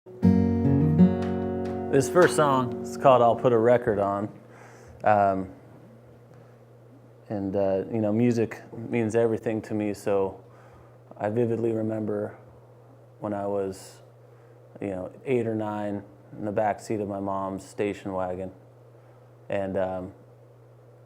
This first song is called "I'll Put a Record On," music means everything to me. So I vividly remember when I was, 8 or 9, in the back seat of my mom's station wagon, and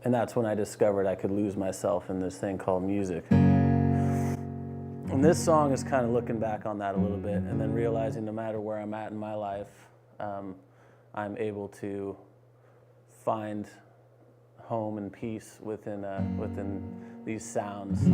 that's when I discovered I could lose myself in this thing called music. And this song is kind of looking back on that a little bit, and then realizing no matter where I'm at in my life, I'm able to find home and peace within these sounds.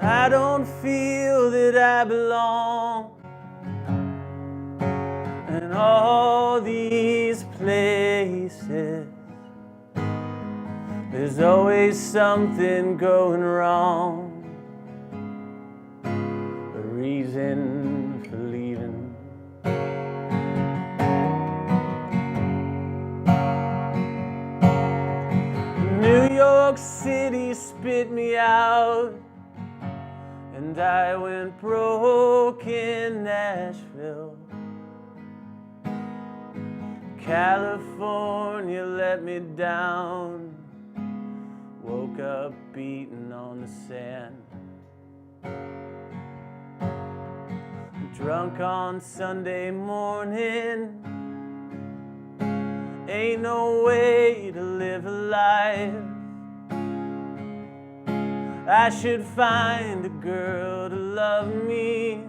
I don't feel that I belong in all these places. There's always something going wrong, a reason for leaving. New York City spit me out, and I went broke in Nashville. California let me down, woke up beaten on the sand. Drunk on Sunday morning, ain't no way to live a life. I should find a girl to love me,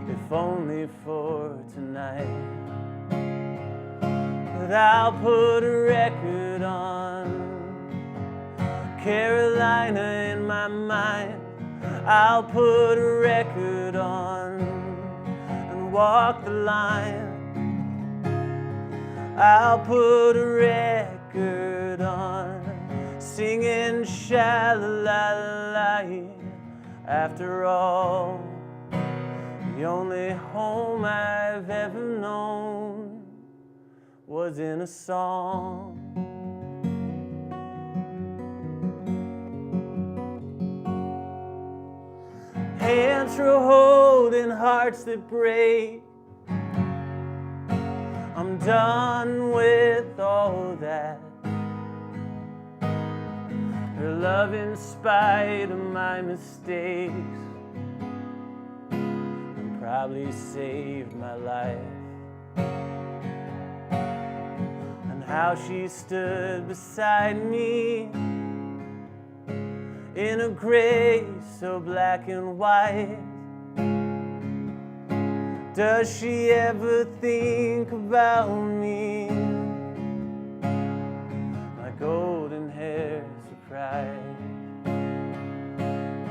if only for tonight. But I'll put a record on, Carolina in my mind. I'll put a record on and walk the line. I'll put a record on, singing sha-la-la-la-la. After all, the only home I've ever known was in a song. Hands for holding hearts that break. I'm done with all that. Her love in spite of my mistakes probably saved my life. And how she stood beside me in a gray so black and white. Does she ever think about me? My golden hair's a pride.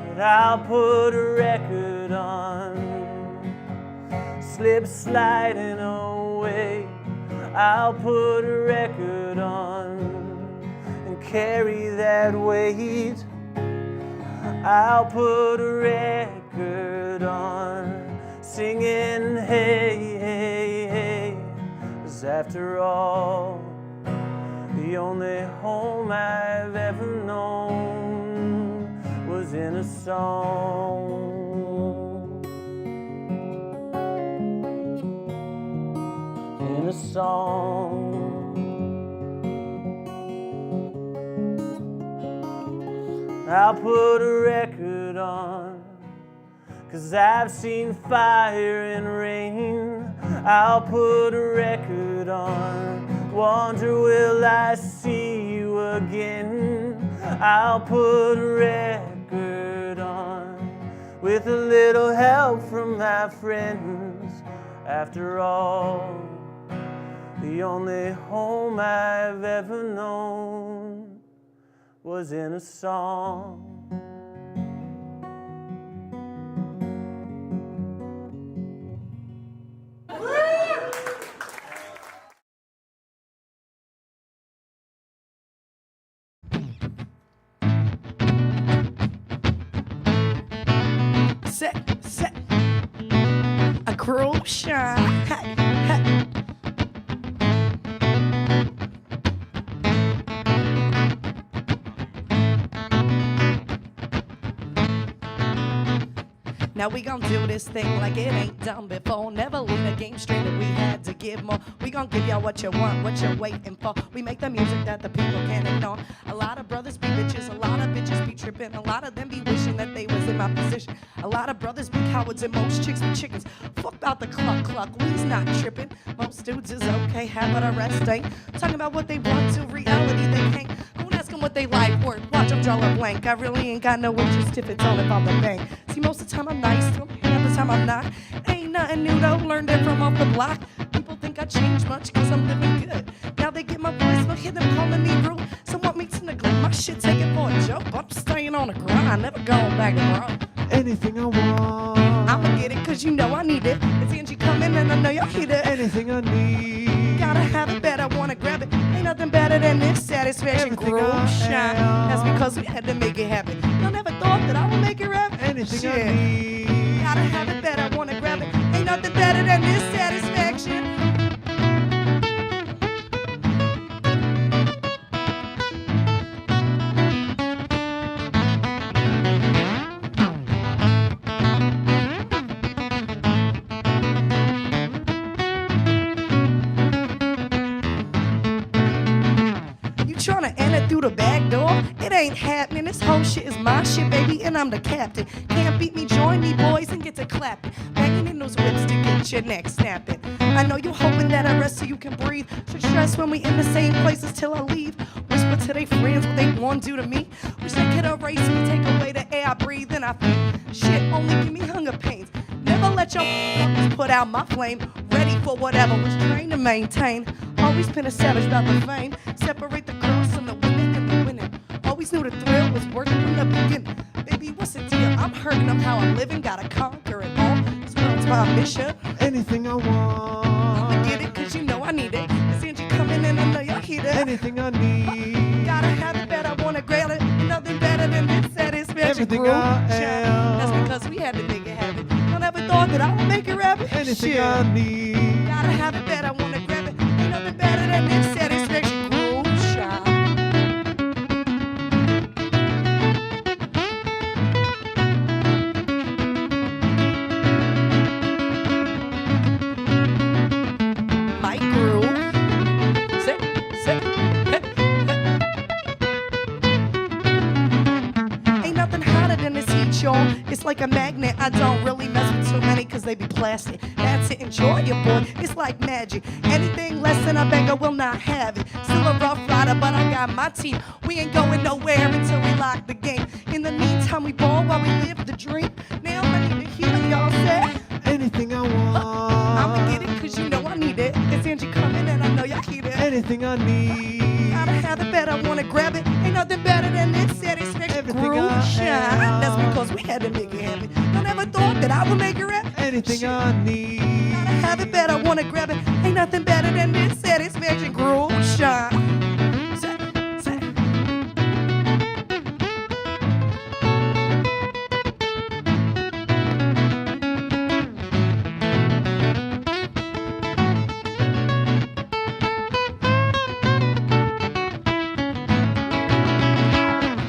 But I'll put a record on, slip sliding away. I'll put a record on and carry that weight. I'll put a record on, singing hey, hey, hey. 'Cause after all, the only home I've ever known was in a song. In a song. I'll put a record on, 'cause I've seen fire and rain. I'll put a record on, wonder will I see you again. I'll put a record on, with a little help from my friends. After all, the only home I've ever known was in a song. Set. groove shine. Hey, hey. Now we gon' do this thing like it ain't done before. Never leave the game straight that we had to give more. We gon' give y'all what you want, what you're waiting for. We make the music that the people can't ignore. A lot of brothers be bitches, a lot of bitches be tripping. A lot of them be wishing that they was in my position. A lot of brothers be cowards and most chicks be chickens. Fuck about the cluck, we's not tripping. Most dudes is okay, half of the rest ain't. Talking about what they want to, reality they can't. Don't ask them what they like worth, watch them draw a blank. I really ain't got no interest if it's all about the bank. See, most of the time I'm nice to them, half the time I'm not. Ain't nothing new though, learned it from off the block. People think I changed much cause I'm living good. Now they get my voice, but hear them calling me rude. Some want me to neglect my shit, take it for a joke. I'm staying on the grind, never going back to grow. Anything I want, I'ma get it cause you know I need it. It's Angie coming and I know y'all hear it. anything I need. Gotta have it better, wanna grab it. Ain't nothing better than this satisfaction. Everything Groove I shine. am. That's because we had to make it happen. Y'all never thought that I would make it rap? Anything Shit. I need. Gotta have it better, wanna grab it. Ain't nothing better than this satisfaction. Tryna enter through the back door, it ain't happening. This whole shit is my shit, baby, and I'm the captain. Can't beat me, join me, boys, and get to clapping. Banging in those whips to get your neck snapping. I know you hoping that I rest so you can breathe. Should stress when we in the same places till I leave. Whisper to they friends what they want to do to me. Wish they could erase me, take away the air I breathe, and I think shit only give me hunger pains. Never let your fuckers put out my flame. Ready for whatever was trained to maintain. Always been a savage about the fame. Separate the girls from the women and the winning. Always knew the thrill was working from the beginning. Baby, what's the deal? I'm hurting, I'm how I'm living. Gotta conquer it all. This world's my mission. Anything I want, I'ma get it cause you know I need it. It's Angie coming and I know y'all hear that. anything I need. Gotta have it better, wanna grab it. Ain't nothing better than this satisfaction. Everything Groove I shine. am. That's because we had to make it happen. I never thought that I would make it rabbit. Anything Shit. I need. Gotta have it better, wanna grab it. Ain't nothing better than this satisfaction. Groove shine. My groove. Sit, sit, hit, hit. Ain't nothing hotter than this heat, y'all. It's like a magnet. I don't really mess with too many cause they be plastic. That's it, enjoy it, boy. It's like magic. Anything less than a beggar will not have it. Still a rough rider, but I got my team. We ain't going nowhere until we lock the game. In the meantime, we ball while we live the dream. Now I need to hear y'all say, Anything I want, I'ma get it cause you know I need it. It's Angie coming and I know y'all hear it. anything I need. Gotta have it better, wanna grab it. Ain't nothing better than this satisfaction. Everything Groove I shine. am. That's because we had to make it happen. I never thought that I would make it rap. Anything Shit. I need. Gotta have it better, wanna grab it. Ain't nothing better than this satisfaction. Groove shine. Say, say.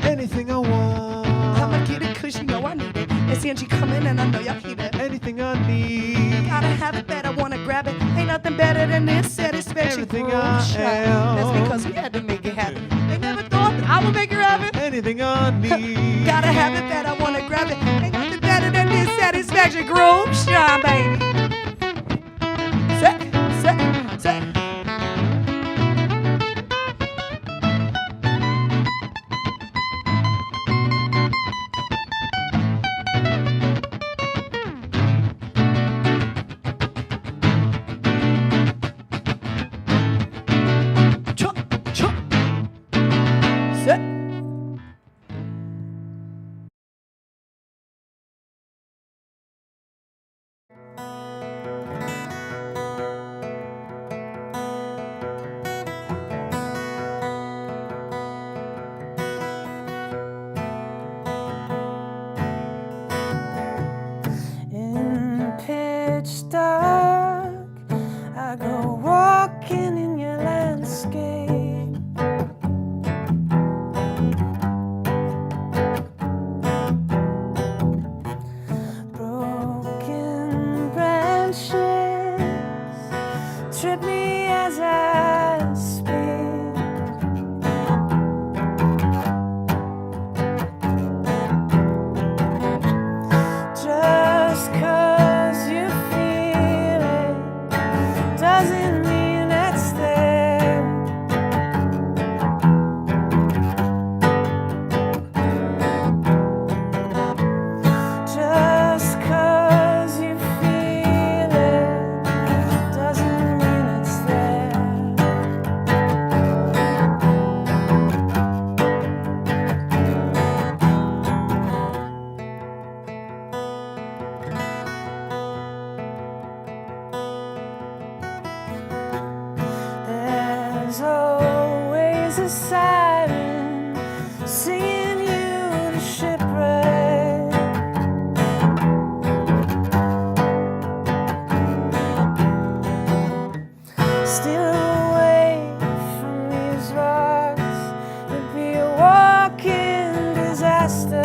Anything I want, I'ma get it cause you know I need it. It's Angie coming and I know y'all hear it. anything I need. Gotta have it better, wanna grab it. Ain't nothing better than this satisfaction. Everything Groove I shine. am. That's because we had to make it happen. They never thought that I would make it happen. Anything I need. Gotta have it better, wanna grab it. Ain't nothing better than this satisfaction. Groove shine, baby. Say, say, say. Chop, chop. Say. just a siren singing you to shipwreck. Steal away from these rocks, it'd be a walking disaster.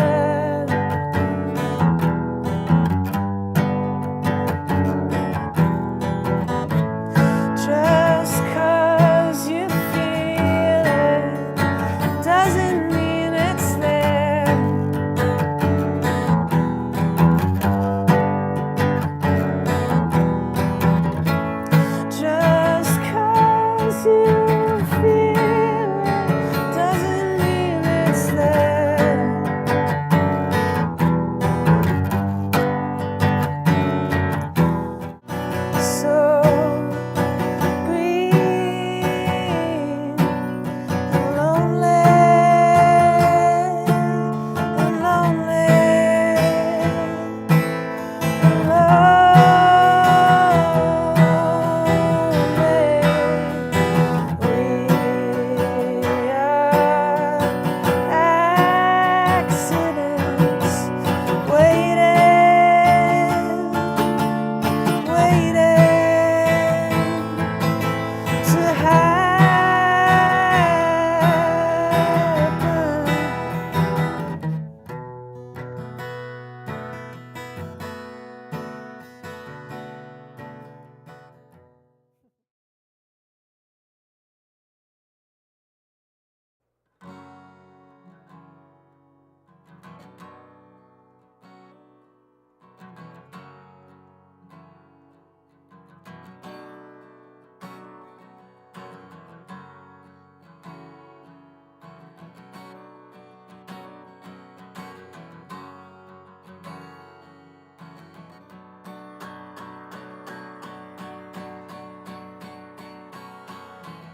Just 'cause you feel it doesn't mean it's there. Just 'cause you feel it doesn't mean it's there. So green and lonely and lonely and lonely. We are accidents waiting to happen.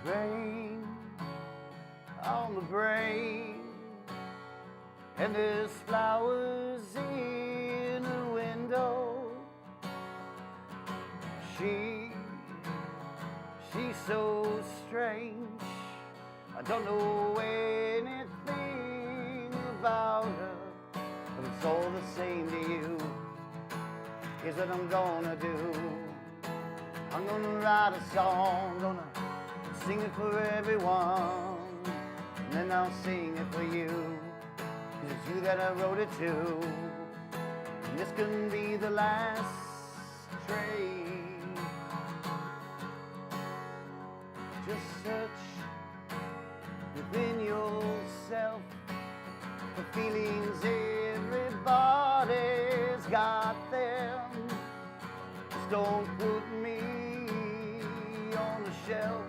Rain on the brain, and there's flowers in a window. She's so strange. I don't know anything about her, but it's all the same to you. Here's what I'm gonna do. I'm gonna write a song, gonna sing it for everyone, and then I'll sing it for you, 'cause it's you that I wrote it to. And this can be the last train. Just search within yourself for feelings, everybody's got them. Just don't put me on the shelf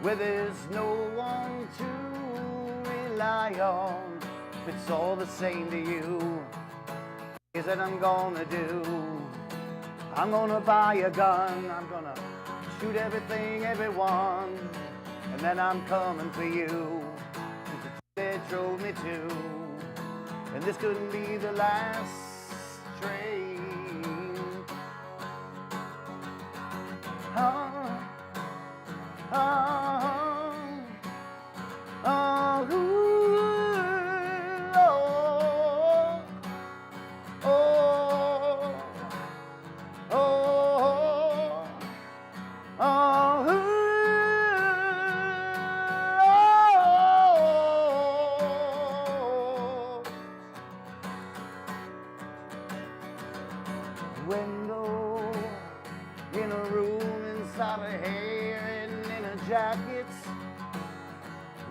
where there's no one to rely on. If it's all the same to you, here's what I'm gonna do. I'm gonna buy a gun, I'm gonna shoot everything, everyone, and then I'm coming for you, 'cause it's you that drove me to, and this couldn't be the last train. Window in a room inside a hair and in a jacket.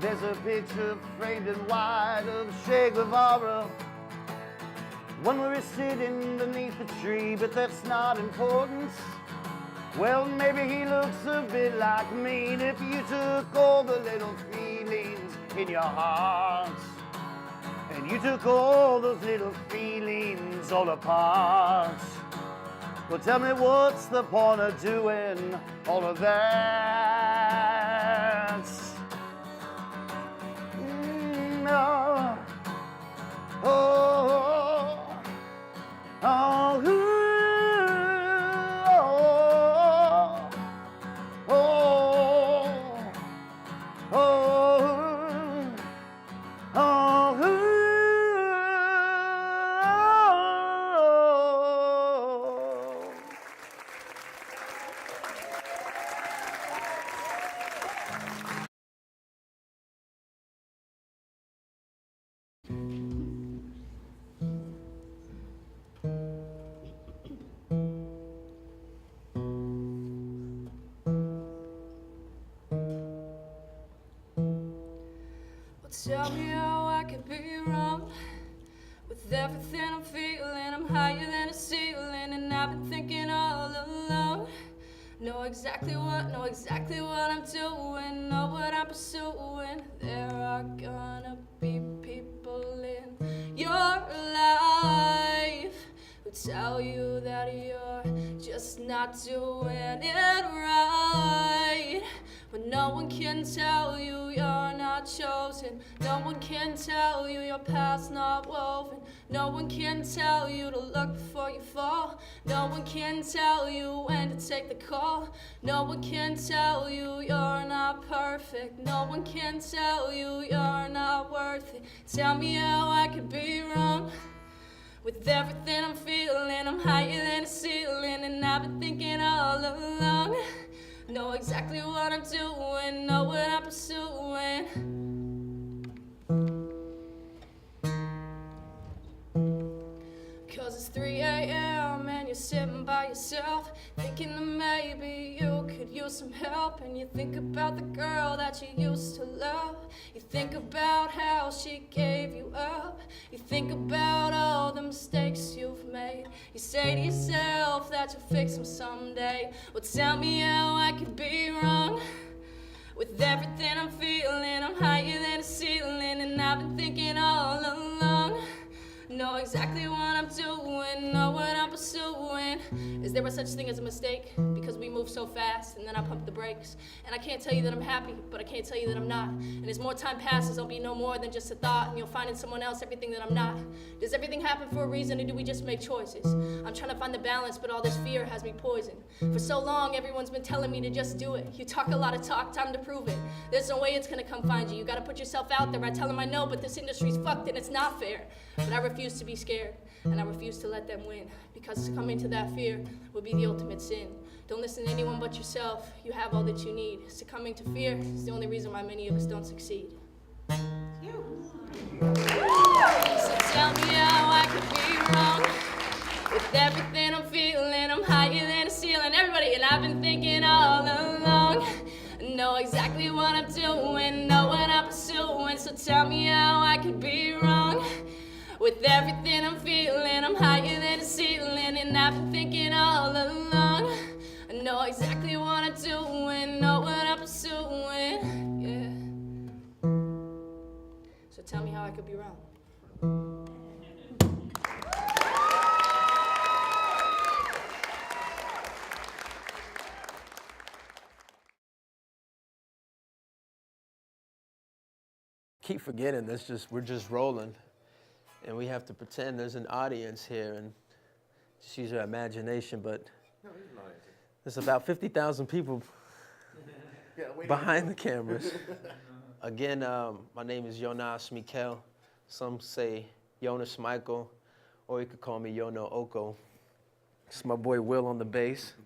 There's a picture framed in white of Che Guevara. One where he's sitting beneath a tree, but that's not important. Well, maybe he looks a bit like me. And if you took all the little feelings in your heart, and you took all those little feelings all apart, well, tell me what's the point of doing all of that? No. Oh, oh, ooh, oh, oh, oh, Tell me how I could be wrong. With everything I'm feeling, I'm higher than a ceiling, and I've been thinking all along. Know exactly what I'm doing, know what I'm pursuing. There are gonna be people in your life who tell you that you're just not doing it right. But no one can tell you you're not chosen. No one can tell you your path's not woven. No one can tell you to look before you fall. No one can tell you when to take the call. No one can tell you you're not perfect. No one can tell you you're not worth it. Tell me how I could be wrong. With everything I'm feeling, I'm higher than a ceiling, and I've been thinking all along. Know exactly what I'm doing, know what I'm pursuing. 'Cause it's 3 a.m. and you're sitting by yourself, thinking that maybe you could use some help. And you think about the girl that you used to love. You think about how she gave you up. You think about all the mistakes you've made. You say to yourself that you'll fix them someday. Well, tell me how I could be wrong. With everything I'm feeling, I'm higher than a ceiling, and I've been thinking all along. Know exactly what I'm doing, know what I'm pursuing. Is there a such thing as a mistake? Because we move so fast, and then I pump the brakes. And I can't tell you that I'm happy, but I can't tell you that I'm not. And as more time passes, I'll be no more than just a thought, and you'll find in someone else everything that I'm not. Does everything happen for a reason, or do we just make choices? I'm trying to find the balance, but all this fear has me poisoned. For so long, everyone's been telling me to just do it. You talk a lot of talk, time to prove it. There's no way it's gonna come find you. You gotta put yourself out there. I tell them I know, but this industry's fucked and it's not fair. But I refuse to be scared, and I refuse to let them win. Because succumbing to that fear would be the ultimate sin. Don't listen to anyone but yourself. You have all that you need. Succumbing to fear is the only reason why many of us don't succeed. So tell me how I could be wrong. With everything I'm feeling, I'm higher than a ceiling. Everybody, and I've been thinking all along. Know exactly what I'm doing, know what I'm pursuing. So tell me how I could be wrong. With everything I'm feeling, I'm higher than a ceiling, and I've been thinking all along. I know exactly what I'm doing, know what I'm pursuing, yeah. So tell me how I could be wrong. Keep forgetting we're just rolling. And we have to pretend there's an audience here and just use our imagination, but there's about 50,000 people behind the cameras. Again, my name is Jonas Mikkel. Some say Jonas Michael, or you could call me Yono Oko. This is my boy Will on the bass.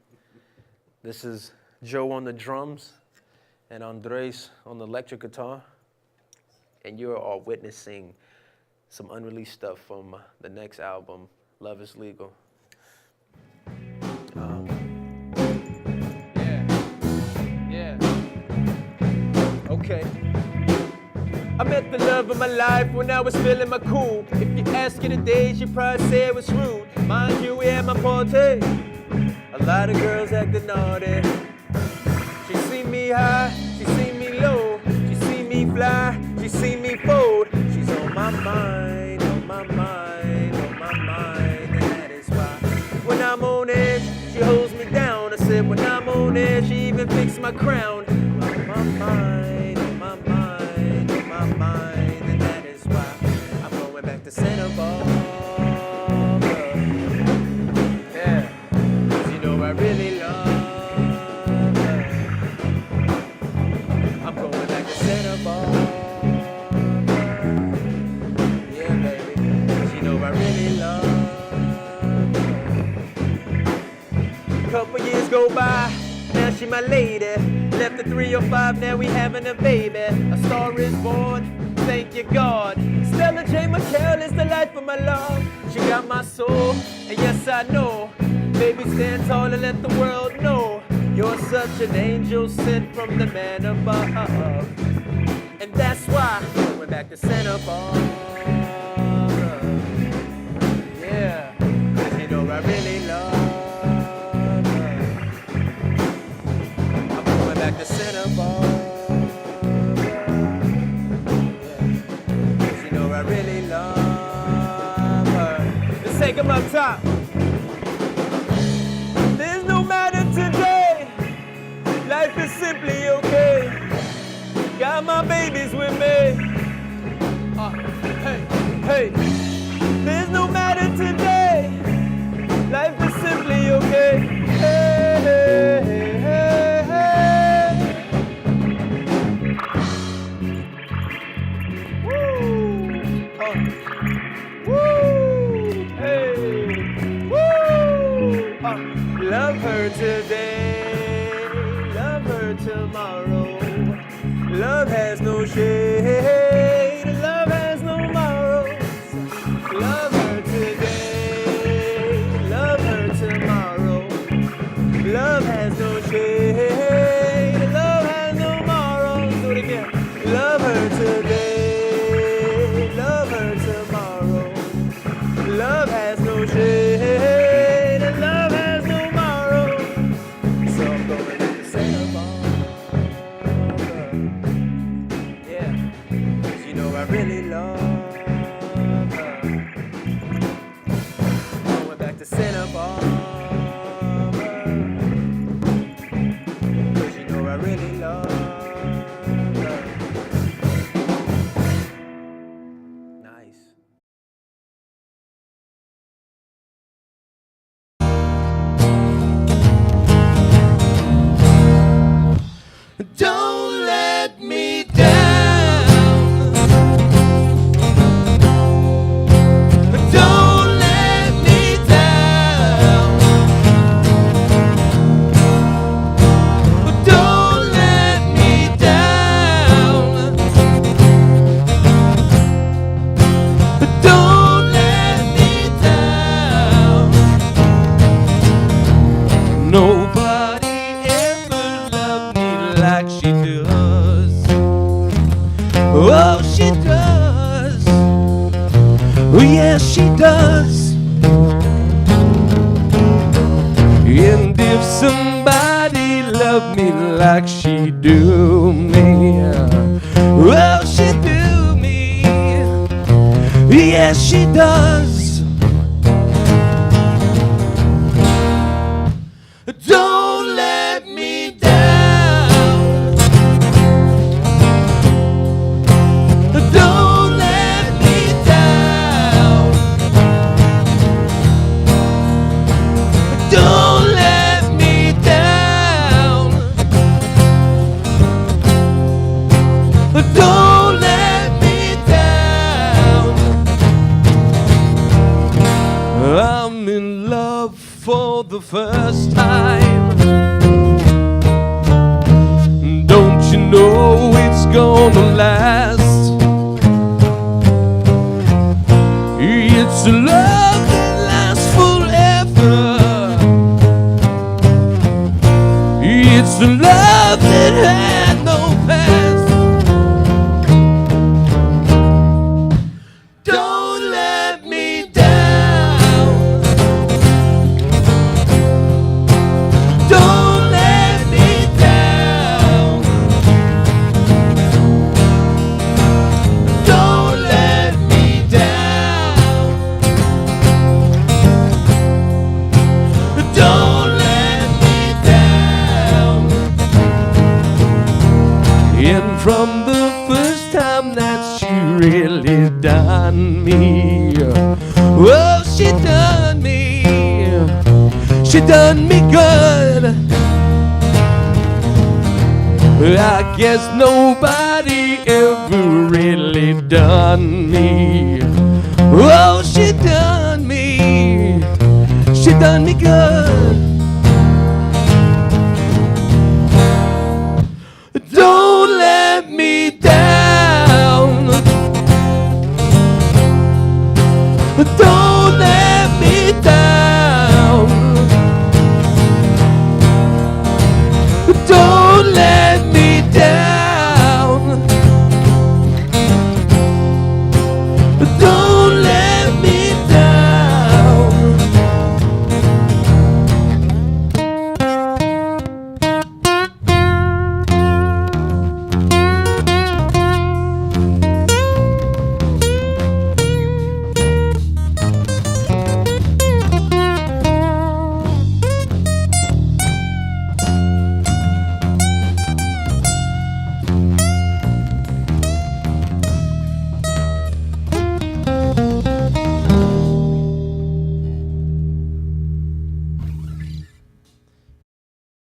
This is Joe on the drums, and Andres on the electric guitar. And you're all witnessing some unreleased stuff from the next album, Love is Legal. Okay. I met the love of my life when I was feeling my cool. If you ask her today, she'd probably say it was rude. Mind you, we had my party. A lot of girls acting naughty. She see me high, she see me low. She see me fly, she see me fold. She's on my mind, on my mind, on my mind. And that is why when I'm on edge, she holds me down. I said when I'm on edge, she even fixed my crown. On my mind, on my mind, on my mind. And that is why I'm going back to Santa Barbara. Yeah, 'cause you know I really love her. I'm going back to Santa Barbara. Yeah, baby, 'cause you know I really love her. Couple years go by, now she my lady. Left at 305, now we having a baby. A star is born, thank you God. Stella J. McHale is the life of my love. She got my soul, and yes I know. Baby, stand tall and let the world know. You're such an angel sent from the man above. And And that's why I went back to Santa Barbara. Yeah, 'cause you know I really love her. I'm going back to Santa Barbara. Yeah, 'cause you know I really love her. Let's take 'em up top. There's no matter today. Life is simply okay. Got my babies with me. Hey, hey. There's no matter today. Life is simply okay. Hey, hey, hey, hey, hey. Woo. Woo. Hey. Woo. Love her today. Love her tomorrow. Love has no shade, love has no morals. Love her today, love her tomorrow. Love has no shade, love has no morals. Do it again. Love her today, love her tomorrow. Love has no shade, love has no morals. So I'm going to say about. I really love her. Going back to Santa Barbara. 'Cause you know I really love her. Nice. Don't let me down. Don't let me down. Don't let me down. Don't let me down. Nobody ever loved me like she does. Oh, she does. Oh, yes, she does. And if somebody loved me like she do me, well, she do me. Yes, she does. Don't let me down. Don't let me down. Don't let me down. Don't let me down. I'm in love for the first time. Don't you know it's gonna last? It's a love that lasts forever. It's a love that had no past. Don't let me down. Don't let me down. Don't let me down. Don't let me down. And from the first time that she really done me, oh, she done me. She done me good. I guess nobody ever really done me. Oh, she done me. She done me good.